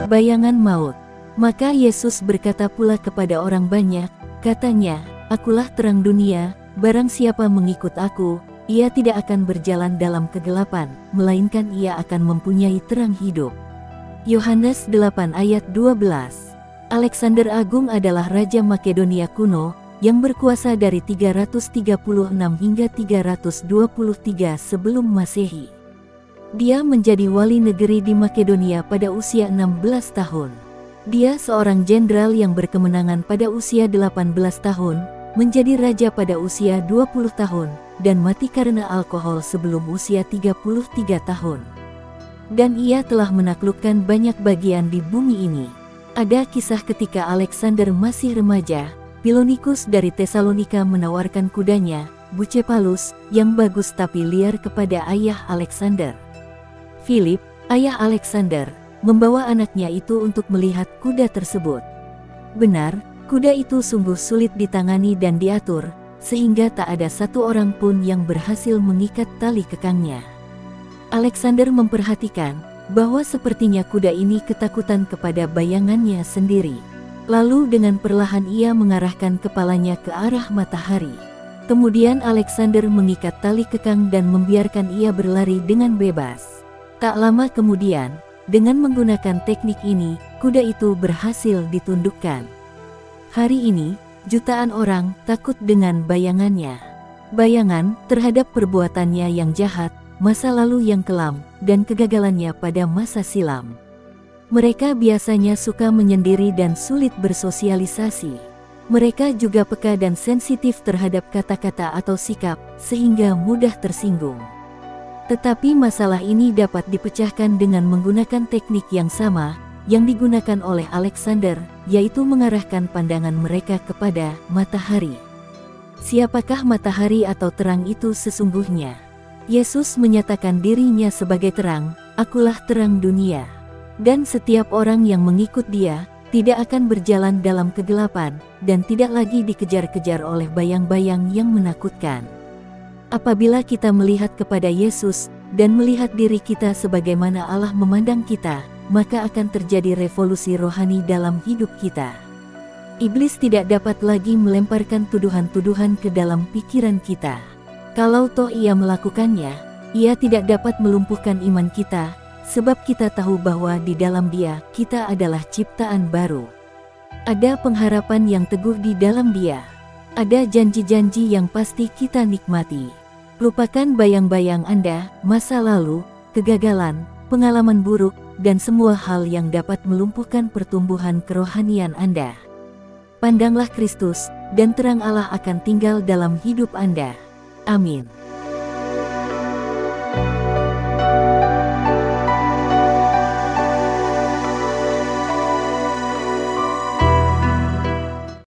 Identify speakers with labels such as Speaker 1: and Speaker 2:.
Speaker 1: Bayangan maut. Maka Yesus berkata pula kepada orang banyak, katanya, "Akulah terang dunia, barang siapa mengikut aku, ia tidak akan berjalan dalam kegelapan, melainkan ia akan mempunyai terang hidup." Yohanes 8 ayat 12. Alexander Agung adalah Raja Makedonia kuno, yang berkuasa dari 336 hingga 323 sebelum Masehi. Dia menjadi wali negeri di Makedonia pada usia 16 tahun. Dia seorang jenderal yang berkemenangan pada usia 18 tahun, menjadi raja pada usia 20 tahun, dan mati karena alkohol sebelum usia 33 tahun. Dan ia telah menaklukkan banyak bagian di bumi ini. Ada kisah ketika Alexander masih remaja, Pilonikus dari Tesalonika menawarkan kudanya, Bucephalus, yang bagus tapi liar kepada ayah Alexander. Philip, ayah Alexander, membawa anaknya itu untuk melihat kuda tersebut. Benar, kuda itu sungguh sulit ditangani dan diatur, sehingga tak ada satu orang pun yang berhasil mengikat tali kekangnya. Alexander memperhatikan bahwa sepertinya kuda ini ketakutan kepada bayangannya sendiri. Lalu dengan perlahan ia mengarahkan kepalanya ke arah matahari. Kemudian Alexander mengikat tali kekang dan membiarkan ia berlari dengan bebas. Tak lama kemudian, dengan menggunakan teknik ini, kuda itu berhasil ditundukkan. Hari ini, jutaan orang takut dengan bayangannya. Bayangan terhadap perbuatannya yang jahat, masa lalu yang kelam, dan kegagalannya pada masa silam. Mereka biasanya suka menyendiri dan sulit bersosialisasi. Mereka juga peka dan sensitif terhadap kata-kata atau sikap, sehingga mudah tersinggung. Tetapi masalah ini dapat dipecahkan dengan menggunakan teknik yang sama, yang digunakan oleh Alexander, yaitu mengarahkan pandangan mereka kepada matahari. Siapakah matahari atau terang itu sesungguhnya? Yesus menyatakan dirinya sebagai terang, "Akulah terang dunia." Dan setiap orang yang mengikut dia, tidak akan berjalan dalam kegelapan, dan tidak lagi dikejar-kejar oleh bayang-bayang yang menakutkan. Apabila kita melihat kepada Yesus, dan melihat diri kita sebagaimana Allah memandang kita, maka akan terjadi revolusi rohani dalam hidup kita. Iblis tidak dapat lagi melemparkan tuduhan-tuduhan ke dalam pikiran kita. Kalau toh ia melakukannya, ia tidak dapat melumpuhkan iman kita, sebab kita tahu bahwa di dalam Dia, kita adalah ciptaan baru. Ada pengharapan yang teguh di dalam Dia. Ada janji-janji yang pasti kita nikmati. Lupakan bayang-bayang Anda, masa lalu, kegagalan, pengalaman buruk, dan semua hal yang dapat melumpuhkan pertumbuhan kerohanian Anda. Pandanglah Kristus, dan terang Allah akan tinggal dalam hidup Anda. Amin.